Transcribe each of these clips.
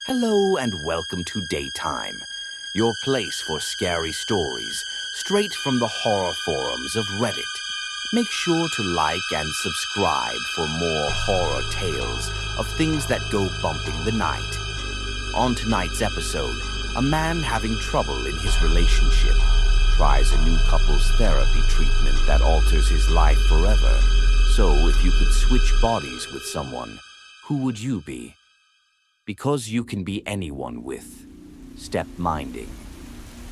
Hello and welcome to Daytime, your place for scary stories, straight from the horror forums of Reddit. Make sure to like and subscribe for more horror tales of things that go bump in the night. On tonight's episode, a man having trouble in his relationship tries a new couple's therapy treatment that alters his life forever. So if you could switch bodies with someone, who would you be? Because you can be anyone with step minding.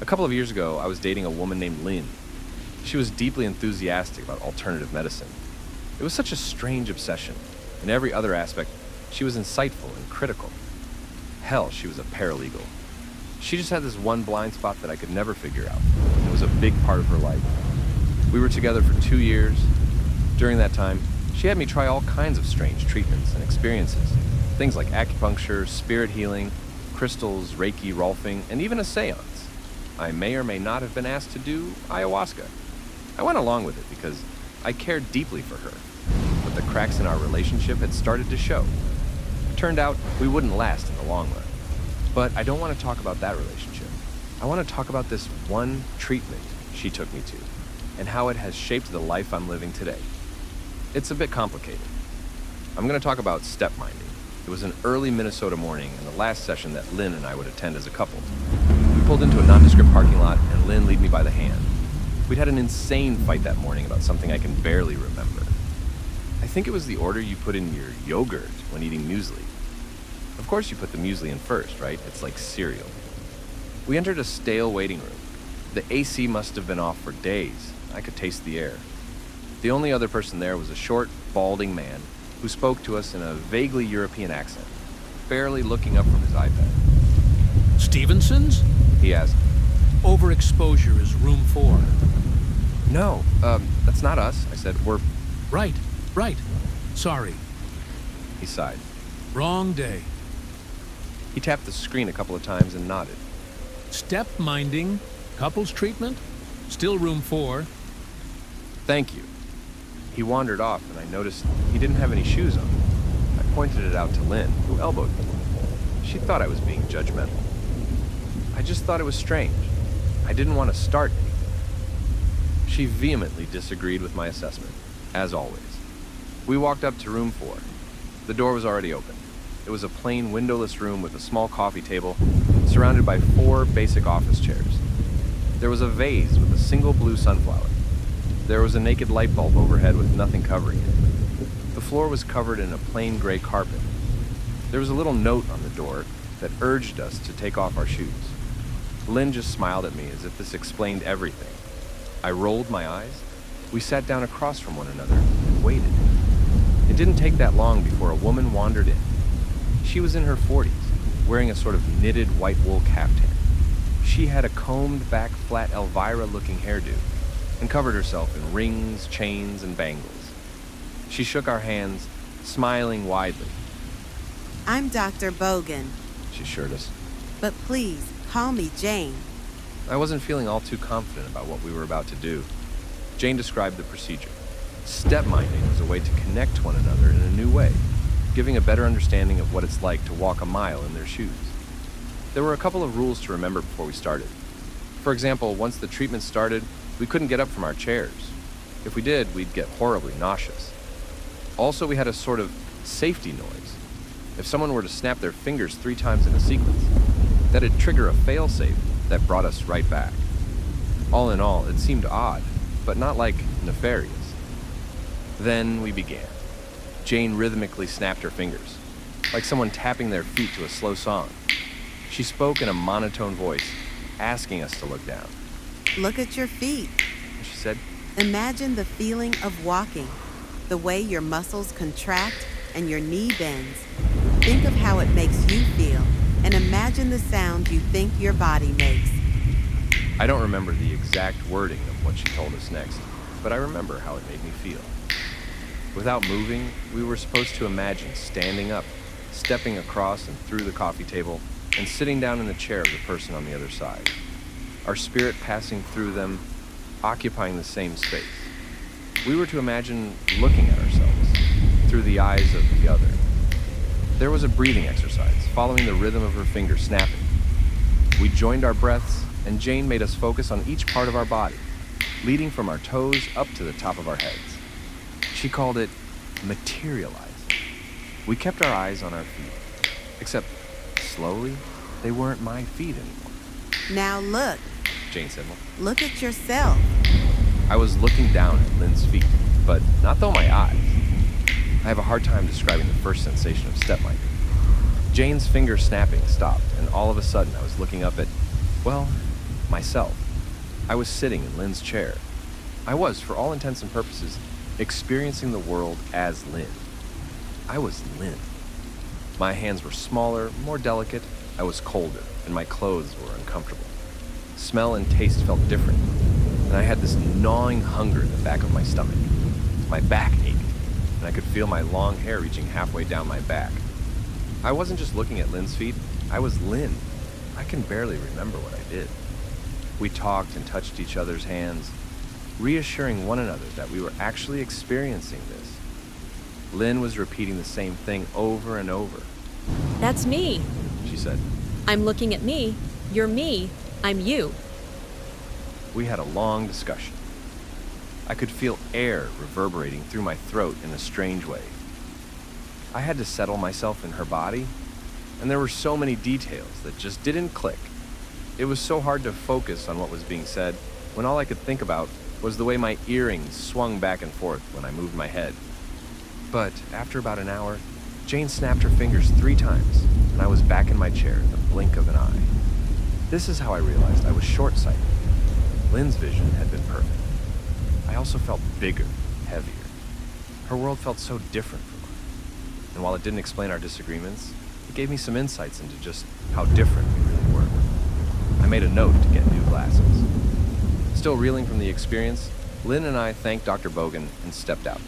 A couple of years ago, I was dating a woman named Lynn. She was deeply enthusiastic about alternative medicine. It was such a strange obsession. In every other aspect, she was insightful and critical. Hell, she was a paralegal. She just had this one blind spot that I could never figure out. It was a big part of her life. We were together for 2 years. During that time, she had me try all kinds of strange treatments and experiences. Things like acupuncture, spirit healing, crystals, Reiki, Rolfing, and even a seance. I may or may not have been asked to do ayahuasca. I went along with it because I cared deeply for her, but the cracks in our relationship had started to show. It turned out we wouldn't last in the long run. But I don't want to talk about that relationship. I want to talk about this one treatment she took me to, and how it has shaped the life I'm living today. It's a bit complicated. I'm going to talk about step minding. It was an early Minnesota morning and the last session that Lynn and I would attend as a couple. We pulled into a nondescript parking lot and Lynn led me by the hand. We'd had an insane fight that morning about something I can barely remember. I think it was the order you put in your yogurt when eating muesli. Of course you put the muesli in first, right? It's like cereal. We entered a stale waiting room. The AC must have been off for days. I could taste the air. The only other person there was a short, balding man who spoke to us in a vaguely European accent, barely looking up from his iPad. Stevenson's? He asked. Overexposure is room 4. No, that's not us, I said. We're... Right. Sorry. He sighed. Wrong day. He tapped the screen a couple of times and nodded. Step minding, couples treatment, still room 4. Thank you. He wandered off, and I noticed he didn't have any shoes on. I pointed it out to Lynn, who elbowed me. She thought I was being judgmental. I just thought it was strange. I didn't want to start anything. She vehemently disagreed with my assessment, as always. We walked up to room 4. The door was already open. It was a plain windowless room with a small coffee table, surrounded by 4 basic office chairs. There was a vase with a single blue sunflower. There was a naked light bulb overhead with nothing covering it. The floor was covered in a plain gray carpet. There was a little note on the door that urged us to take off our shoes. Lynn just smiled at me as if this explained everything. I rolled my eyes. We sat down across from one another and waited. It didn't take that long before a woman wandered in. She was in her 40s, wearing a sort of knitted white wool caftan. She had a combed back flat Elvira-looking hairdo, and covered herself in rings, chains, and bangles. She shook our hands, smiling widely. I'm Dr. Bogan, She assured us. but please call me Jane. I wasn't feeling all too confident about what we were about to do. Jane described the procedure. Step minding was a way to connect one another in a new way, giving a better understanding of what it's like to walk a mile in their shoes. There were a couple of rules to remember before we started. For example, once the treatment started, we couldn't get up from our chairs. If we did, we'd get horribly nauseous. Also, we had a sort of safety noise. If someone were to snap their fingers 3 times in a sequence, that'd trigger a failsafe that brought us right back. All in all, it seemed odd, but not like nefarious. Then we began. Jane rhythmically snapped her fingers, like someone tapping their feet to a slow song. She spoke in a monotone voice, asking us to look down. Look at your feet. She said, Imagine the feeling of walking, the way your muscles contract and your knee bends. Think of how it makes you feel, and imagine the sound you think your body makes. I don't remember the exact wording of what she told us next, but I remember how it made me feel. Without moving, we were supposed to imagine standing up, stepping across and through the coffee table, and sitting down in the chair of the person on the other side. Our spirit passing through them, occupying the same space. We were to imagine looking at ourselves through the eyes of the other. There was a breathing exercise, following the rhythm of her fingers snapping. We joined our breaths, and Jane made us focus on each part of our body, leading from our toes up to the top of our heads. She called it materializing. We kept our eyes on our feet, except slowly, they weren't my feet anymore. Now look. Jane said, Look at yourself. I was looking down at Lynn's feet, but not through my eyes. I have a hard time describing the first sensation of step-minding. Jane's finger snapping stopped, and all of a sudden I was looking up at, well, myself. I was sitting in Lynn's chair. I was, for all intents and purposes, experiencing the world as Lynn. I was Lynn. My hands were smaller, more delicate, I was colder, and my clothes were uncomfortable. Smell and taste felt different, and I had this gnawing hunger in the back of my stomach. My back ached, and I could feel my long hair reaching halfway down my back. I wasn't just looking at Lynn's feet, I was Lynn. I can barely remember what I did. We talked and touched each other's hands, reassuring one another that we were actually experiencing this. Lynn was repeating the same thing over and over. That's me. She said. I'm looking at me. You're me. I'm you. We had a long discussion. I could feel air reverberating through my throat in a strange way. I had to settle myself in her body, and there were so many details that just didn't click. It was so hard to focus on what was being said when all I could think about was the way my earrings swung back and forth when I moved my head. But after about an hour, Jane snapped her fingers 3 times, and I was back in my chair in the blink of an eye. This is how I realized I was short-sighted. Lynn's vision had been perfect. I also felt bigger, heavier. Her world felt so different from mine. And while it didn't explain our disagreements, it gave me some insights into just how different we really were. I made a note to get new glasses. Still reeling from the experience, Lynn and I thanked Dr. Bogan and stepped out.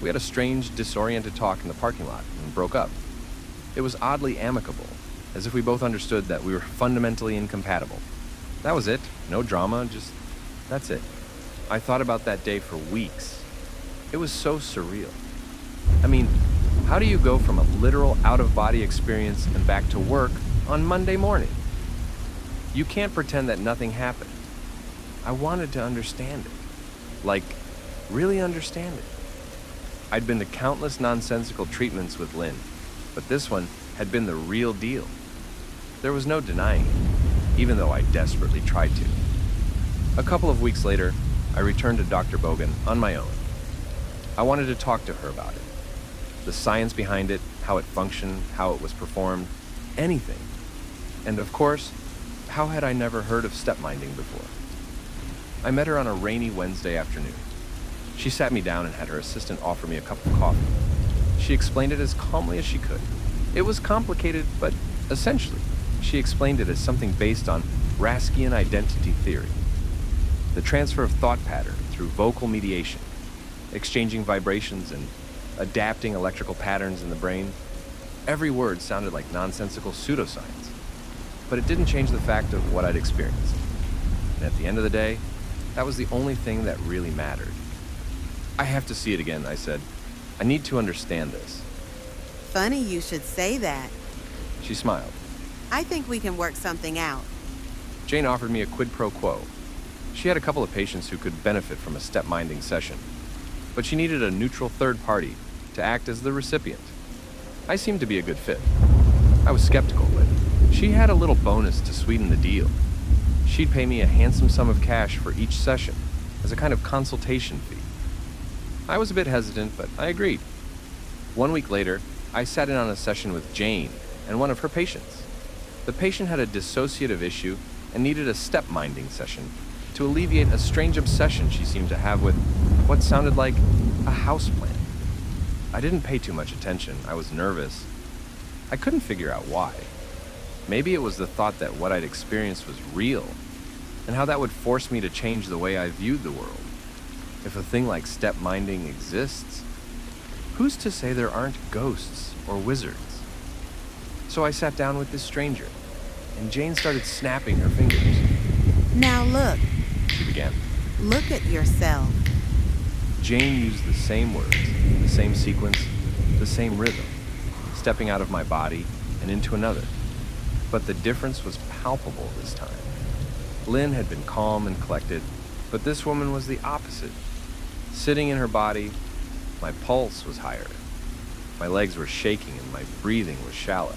We had a strange, disoriented talk in the parking lot and broke up. It was oddly amicable, as if we both understood that we were fundamentally incompatible. That was it. No drama, just that's it. I thought about that day for weeks. It was so surreal. I mean, how do you go from a literal out-of-body experience and back to work on Monday morning? You can't pretend that nothing happened. I wanted to understand it. Like, really understand it. I'd been to countless nonsensical treatments with Lynn, but this one had been the real deal. There was no denying it, even though I desperately tried to. A couple of weeks later, I returned to Dr. Bogan on my own. I wanted to talk to her about it. The science behind it, how it functioned, how it was performed, anything. And of course, how had I never heard of step-minding before? I met her on a rainy Wednesday afternoon. She sat me down and had her assistant offer me a cup of coffee. She explained it as calmly as she could. It was complicated, but essentially, she explained it as something based on Raskian identity theory. The transfer of thought pattern through vocal mediation, exchanging vibrations and adapting electrical patterns in the brain. Every word sounded like nonsensical pseudoscience, but it didn't change the fact of what I'd experienced. And at the end of the day, that was the only thing that really mattered. I have to see it again, I said. I need to understand this. Funny you should say that. She smiled. I think we can work something out. Jane offered me a quid pro quo. She had a couple of patients who could benefit from a step-minding session, but she needed a neutral third party to act as the recipient. I seemed to be a good fit. I was skeptical, but she had a little bonus to sweeten the deal. She'd pay me a handsome sum of cash for each session as a kind of consultation fee. I was a bit hesitant, but I agreed. 1 week later, I sat in on a session with Jane and one of her patients. The patient had a dissociative issue and needed a step-minding session to alleviate a strange obsession she seemed to have with what sounded like a houseplant. I didn't pay too much attention. I was nervous. I couldn't figure out why. Maybe it was the thought that what I'd experienced was real, and how that would force me to change the way I viewed the world. If a thing like step-minding exists, who's to say there aren't ghosts or wizards? So I sat down with this stranger, and Jane started snapping her fingers. Now look. She began. Look at yourself. Jane used the same words, the same sequence, the same rhythm, stepping out of my body and into another. But the difference was palpable this time. Lynn had been calm and collected, but this woman was the opposite. Sitting in her body, my pulse was higher. My legs were shaking and my breathing was shallow.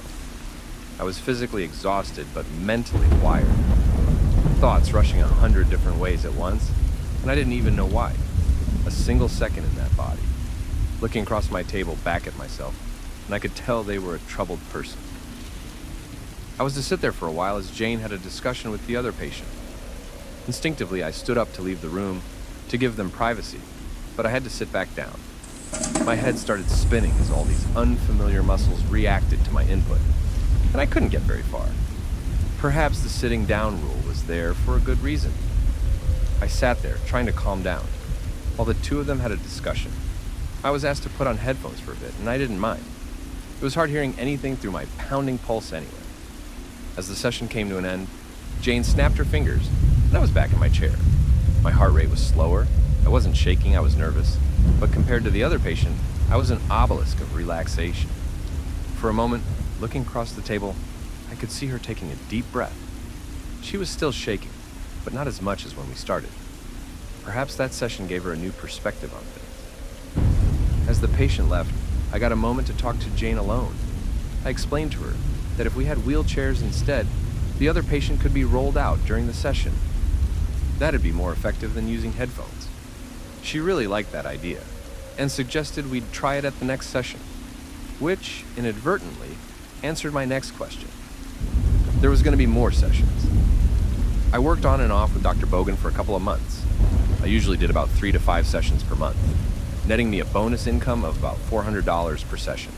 I was physically exhausted, but mentally wired. Thoughts rushing 100 different ways at once, and I didn't even know why. A single second in that body. Looking across my table back at myself, and I could tell they were a troubled person. I was to sit there for a while as Jane had a discussion with the other patient. Instinctively, I stood up to leave the room to give them privacy, but I had to sit back down. My head started spinning as all these unfamiliar muscles reacted to my input, and I couldn't get very far. Perhaps the sitting down rule was there for a good reason. I sat there, trying to calm down, while the two of them had a discussion. I was asked to put on headphones for a bit, and I didn't mind. It was hard hearing anything through my pounding pulse anyway. As the session came to an end, Jane snapped her fingers, and I was back in my chair. My heart rate was slower. I wasn't shaking, I was nervous. But compared to the other patient, I was an obelisk of relaxation. For a moment, looking across the table, I could see her taking a deep breath. She was still shaking, but not as much as when we started. Perhaps that session gave her a new perspective on things. As the patient left, I got a moment to talk to Jane alone. I explained to her that if we had wheelchairs instead, the other patient could be rolled out during the session. That'd be more effective than using headphones. She really liked that idea, and suggested we'd try it at the next session, which, inadvertently, answered my next question. There was going to be more sessions. I worked on and off with Dr. Bogan for a couple of months. I usually did about 3 to 5 sessions per month, netting me a bonus income of about $400 per session.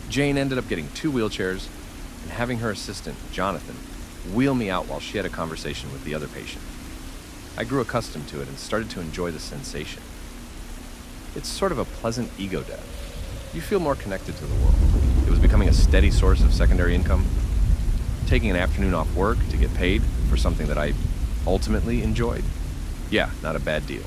Jane ended up getting 2 wheelchairs and having her assistant, Jonathan, wheel me out while she had a conversation with the other patient. I grew accustomed to it and started to enjoy the sensation. It's sort of a pleasant ego death. You feel more connected to the world. It was becoming a steady source of secondary income. Taking an afternoon off work to get paid for something that I ultimately enjoyed. Yeah, not a bad deal.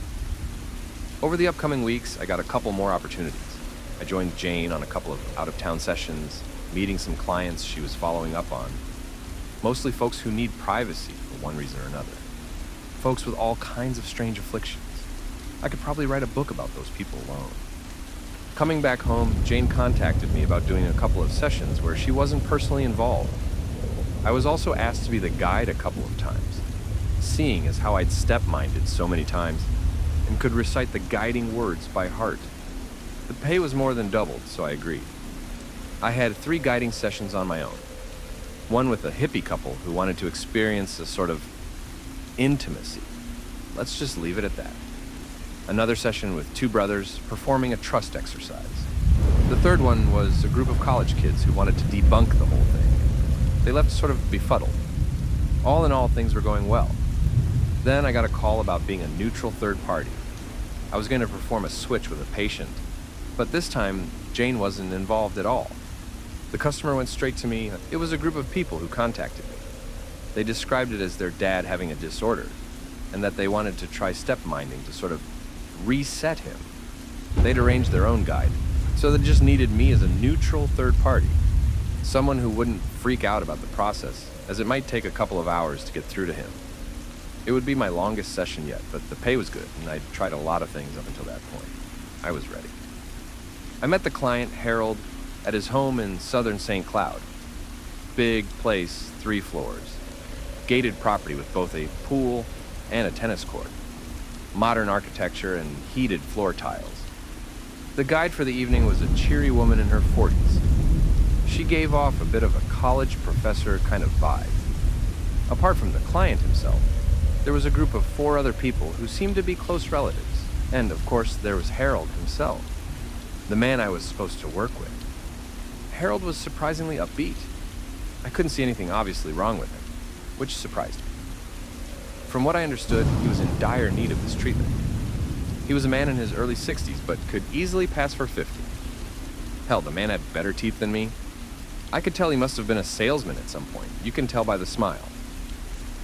Over the upcoming weeks, I got a couple more opportunities. I joined Jane on a couple of out-of-town sessions, meeting some clients she was following up on. Mostly folks who need privacy for one reason or another. Folks with all kinds of strange afflictions. I could probably write a book about those people alone. Coming back home, Jane contacted me about doing a couple of sessions where she wasn't personally involved. I was also asked to be the guide a couple of times, seeing as how I'd step-minded so many times and could recite the guiding words by heart. The pay was more than doubled, so I agreed. I had 3 guiding sessions on my own. One with a hippie couple who wanted to experience a sort of intimacy. Let's just leave it at that. Another session with 2 brothers performing a trust exercise. The third one was a group of college kids who wanted to debunk the whole thing. They left sort of befuddled. All in all, things were going well. Then I got a call about being a neutral third party. I was going to perform a switch with a patient, but this time Jane wasn't involved at all. The customer went straight to me. It was a group of people who contacted me. They described it as their dad having a disorder, and that they wanted to try step-minding to sort of reset him. They'd arranged their own guide, so they just needed me as a neutral third party. Someone who wouldn't freak out about the process, as it might take a couple of hours to get through to him. It would be my longest session yet, but the pay was good, and I'd tried a lot of things up until that point. I was ready. I met the client, Harold, at his home in southern St. Cloud. Big place, 3 floors. Gated property with both a pool and a tennis court. Modern architecture and heated floor tiles. The guide for the evening was a cheery woman in her 40s. She gave off a bit of a college professor kind of vibe. Apart from the client himself, there was a group of 4 other people who seemed to be close relatives. And of course, there was Harold himself, the man I was supposed to work with. Harold was surprisingly upbeat. I couldn't see anything obviously wrong with him, which surprised me. From what I understood, he was in dire need of this treatment. He was a man in his early 60s, but could easily pass for 50. Hell, the man had better teeth than me. I could tell he must have been a salesman at some point. You can tell by the smile.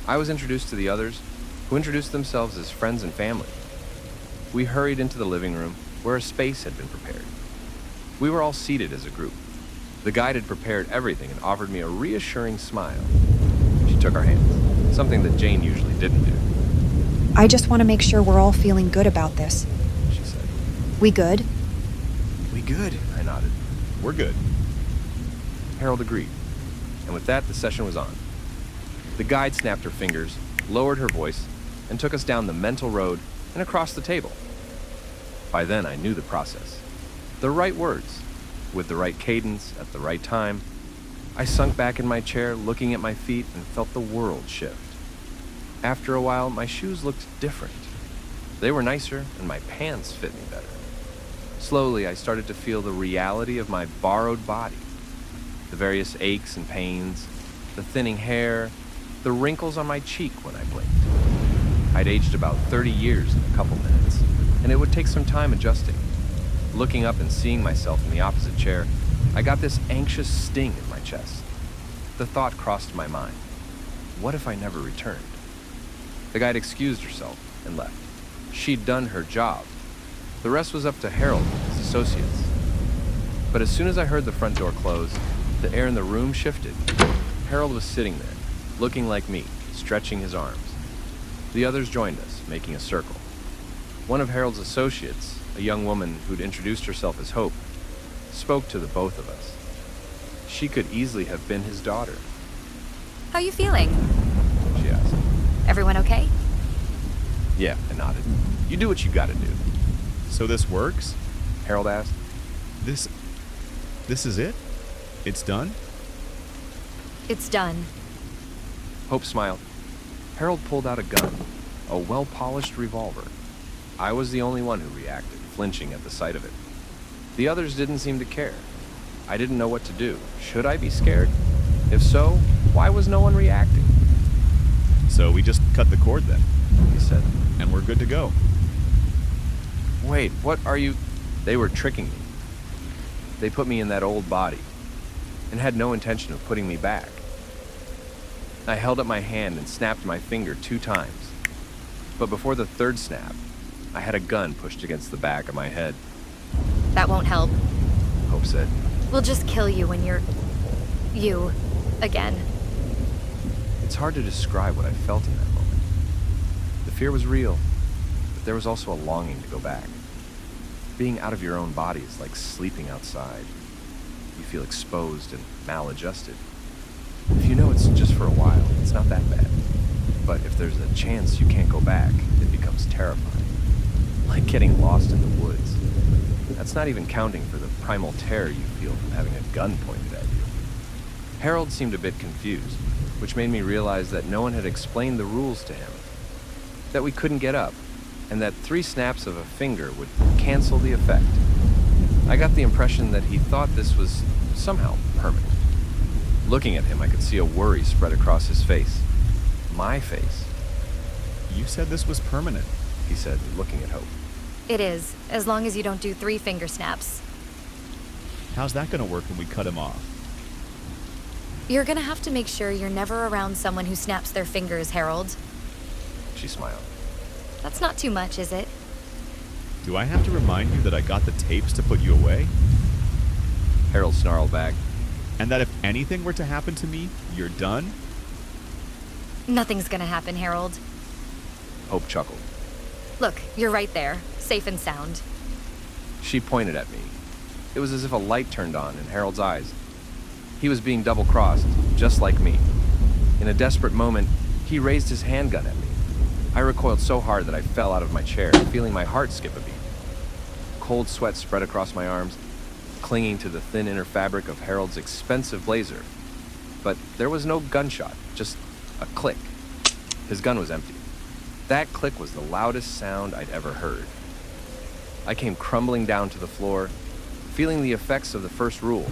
I was introduced to the others, who introduced themselves as friends and family. We hurried into the living room, where a space had been prepared. We were all seated as a group. The guide had prepared everything and offered me a reassuring smile. She took our hands, something that Jane usually didn't do. I just want to make sure we're all feeling good about this. She said. We good? We good, I nodded. We're good. Harold agreed, and with that, the session was on. The guide snapped her fingers, lowered her voice, and took us down the mental road and across the table. By then, I knew the process. The right words, with the right cadence, at the right time. I sunk back in my chair, looking at my feet, and felt the world shift. After a while, my shoes looked different. They were nicer, and my pants fit me better. Slowly, I started to feel the reality of my borrowed body. The various aches and pains, the thinning hair, the wrinkles on my cheek when I blinked. I'd aged about 30 years in a couple minutes, and it would take some time adjusting. Looking up and seeing myself in the opposite chair, I got this anxious sting in my chest. The thought crossed my mind. What if I never returned? The guide excused herself and left. She'd done her job. The rest was up to Harold and his associates. But as soon as I heard the front door close, the air in the room shifted. Harold was sitting there, looking like me, stretching his arms. The others joined us, making a circle. One of Harold's associates, a young woman who'd introduced herself as Hope, spoke to the both of us. She could easily have been his daughter. How you feeling? She asked. Everyone okay? Yeah, I nodded. You do what you gotta do. So this works? Harold asked. This is it? It's done? It's done. Hope smiled. Harold pulled out a gun, a well-polished revolver. I was the only one who reacted, flinching at the sight of it. The others didn't seem to care. I didn't know what to do. Should I be scared? If so, why was no one reacting? So we just cut the cord then, He said. and we're good to go. Wait, what are you... They were tricking me. They put me in that old body and had no intention of putting me back. I held up my hand and snapped my finger 2 times. But before the third snap, I had a gun pushed against the back of my head. That won't help. Hope said. We'll just kill you when you're... you. Again. It's hard to describe what I felt in that moment. The fear was real, but there was also a longing to go back. Being out of your own body is like sleeping outside. You feel exposed and maladjusted. If you know it's just for a while, it's not that bad. But if there's a chance you can't go back, it becomes terrifying. Like getting lost in the woods. That's not even counting for the primal terror you feel from having a gun pointed at you. Harold seemed a bit confused, which made me realize that no one had explained the rules to him. That we couldn't get up, and that 3 snaps of a finger would cancel the effect. I got the impression that he thought this was somehow permanent. Looking at him, I could see a worry spread across his face. My face. You said this was permanent. He said, looking at Hope. It is, as long as you don't do 3 finger snaps. How's that gonna work when we cut him off? You're gonna have to make sure you're never around someone who snaps their fingers, Harold. She smiled. That's not too much, is it? Do I have to remind you that I got the tapes to put you away? Harold snarled back. And that if anything were to happen to me, you're done? Nothing's gonna happen, Harold. Hope chuckled. Look, you're right there, safe and sound. She pointed at me. It was as if a light turned on in Harold's eyes. He was being double-crossed, just like me. In a desperate moment, he raised his handgun at me. I recoiled so hard that I fell out of my chair, feeling my heart skip a beat. Cold sweat spread across my arms, clinging to the thin inner fabric of Harold's expensive blazer. But there was no gunshot, just a click. His gun was empty. That click was the loudest sound I'd ever heard. I came crumbling down to the floor, feeling the effects of the first rule.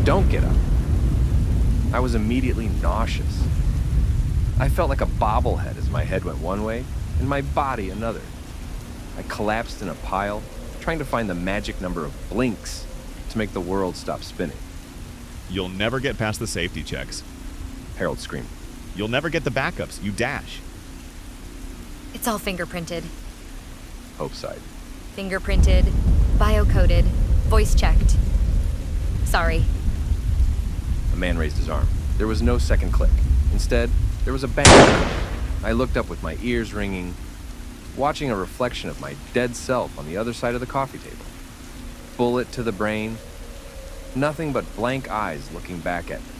Don't get up. I was immediately nauseous. I felt like a bobblehead as my head went one way and my body another. I collapsed in a pile, trying to find the magic number of blinks to make the world stop spinning. You'll never get past the safety checks. Harold screamed. You'll never get the backups. You dash. It's all fingerprinted. Hope sighed. Fingerprinted, biocoded, voice checked. Sorry, man raised his arm. There was no second click. Instead, there was a bang. I looked up with my ears ringing, watching a reflection of my dead self on the other side of the coffee table. Bullet to the brain, nothing but blank eyes looking back at me.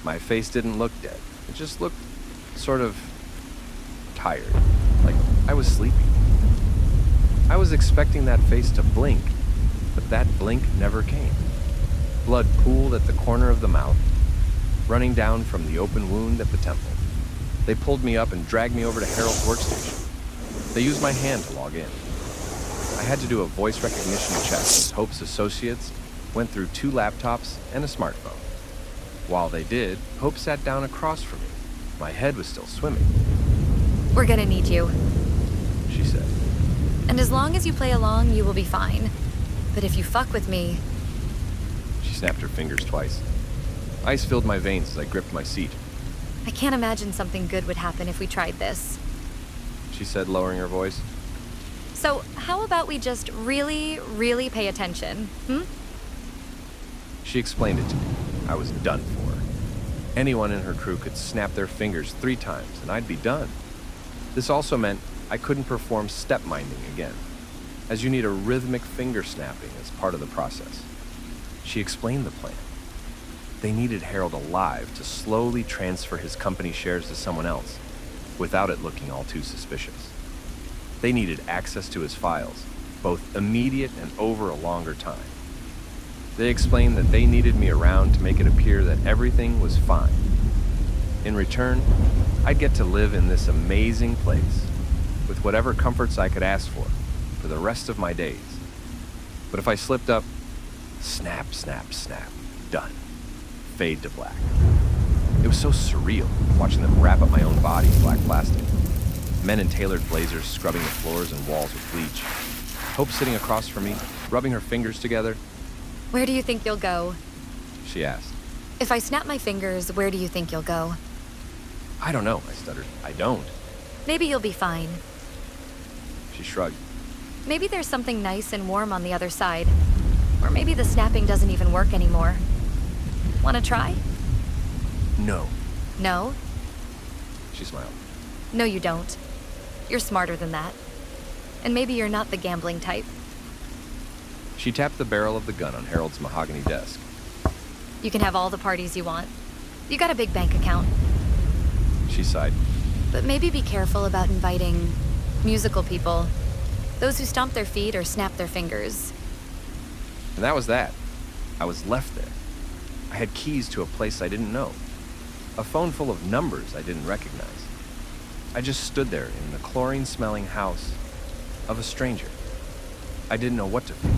My face didn't look dead. It just looked sort of tired, like I was sleeping. I was expecting that face to blink, but that blink never came. Blood pooled at the corner of the mouth, running down from the open wound at the temple. They pulled me up and dragged me over to Harold's workstation. They used my hand to log in. I had to do a voice recognition check as Hope's associates went through 2 laptops and a smartphone. While they did, Hope sat down across from me. My head was still swimming. We're gonna need you. She said. And as long as you play along, you will be fine. But if you fuck with me... She snapped her fingers twice. Ice filled my veins as I gripped my seat. I can't imagine something good would happen if we tried this. She said, lowering her voice. So, how about we just really, really pay attention, She explained it to me. I was done for. Anyone in her crew could snap their fingers 3 times, and I'd be done. This also meant I couldn't perform step minding again, as you need a rhythmic finger snapping as part of the process. She explained the plan. They needed Harold alive to slowly transfer his company shares to someone else, without it looking all too suspicious. They needed access to his files, both immediate and over a longer time. They explained that they needed me around to make it appear that everything was fine. In return, I'd get to live in this amazing place, with whatever comforts I could ask for the rest of my days. But if I slipped up, snap, snap, snap, done. Fade to black. It was so surreal, watching them wrap up my own body in black plastic. Men in tailored blazers scrubbing the floors and walls with bleach. Hope sitting across from me, rubbing her fingers together. Where do you think you'll go? She asked. If I snap my fingers, where do you think you'll go? I don't know, I stuttered. I don't. Maybe you'll be fine. She shrugged. Maybe there's something nice and warm on the other side. Or maybe the snapping doesn't even work anymore. Wanna try? No. No? She smiled. No, you don't. You're smarter than that. And maybe you're not the gambling type. She tapped the barrel of the gun on Harold's mahogany desk. You can have all the parties you want. You got a big bank account. She sighed. But maybe be careful about inviting musical people. Those who stomp their feet or snap their fingers. And that was that. I was left there. I had keys to a place I didn't know. A phone full of numbers I didn't recognize. I just stood there in the chlorine-smelling house of a stranger. I didn't know what to feel.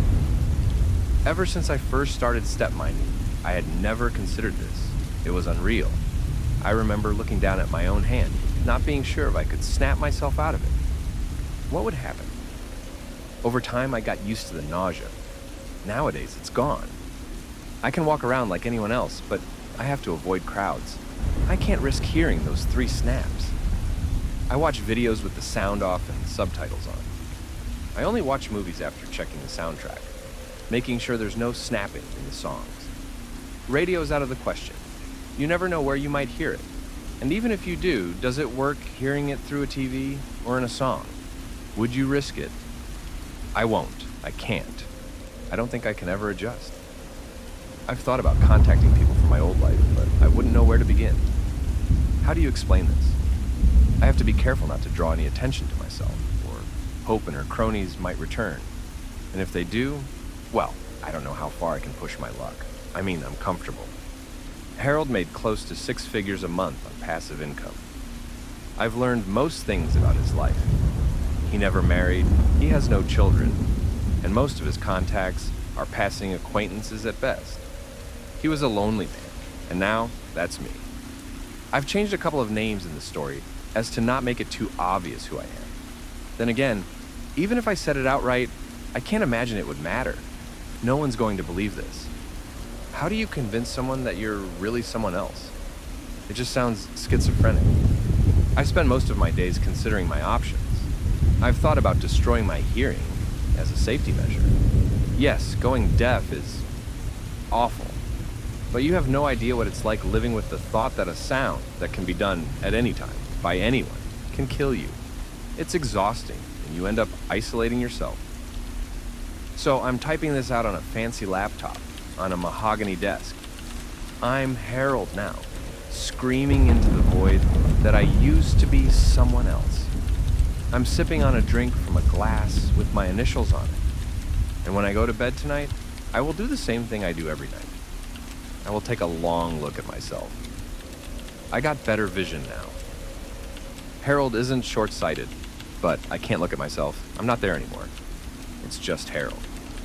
Ever since I first started step minding, I had never considered this. It was unreal. I remember looking down at my own hand, not being sure if I could snap myself out of it. What would happen? Over time, I got used to the nausea. Nowadays, it's gone. I can walk around like anyone else, but I have to avoid crowds. I can't risk hearing those 3 snaps. I watch videos with the sound off and subtitles on. I only watch movies after checking the soundtrack, making sure there's no snapping in the songs. Radio's out of the question. You never know where you might hear it. And even if you do, does it work hearing it through a TV or in a song? Would you risk it? I won't. I can't. I don't think I can ever adjust. I've thought about contacting people from my old life, but I wouldn't know where to begin. How do you explain this? I have to be careful not to draw any attention to myself, or Hope and her cronies might return. And if they do, well, I don't know how far I can push my luck. I mean, I'm comfortable. Harold made close to 6 figures a month on passive income. I've learned most things about his life. He never married, he has no children, and most of his contacts are passing acquaintances at best. He was a lonely man, and now that's me. I've changed a couple of names in the story as to not make it too obvious who I am. Then again, even if I said it outright, I can't imagine it would matter. No one's going to believe this. How do you convince someone that you're really someone else? It just sounds schizophrenic. I spend most of my days considering my options. I've thought about destroying my hearing as a safety measure. Yes, going deaf is awful, But you have no idea what it's like living with the thought that a sound that can be done at any time, by anyone, can kill you. It's exhausting, and you end up isolating yourself. So I'm typing this out on a fancy laptop, on a mahogany desk. I'm Harold now, screaming into the void that I used to be someone else. I'm sipping on a drink from a glass with my initials on it. And when I go to bed tonight, I will do the same thing I do every night. I will take a long look at myself. I got better vision now. Harold isn't short-sighted, but I can't look at myself. I'm not there anymore. It's just Harold.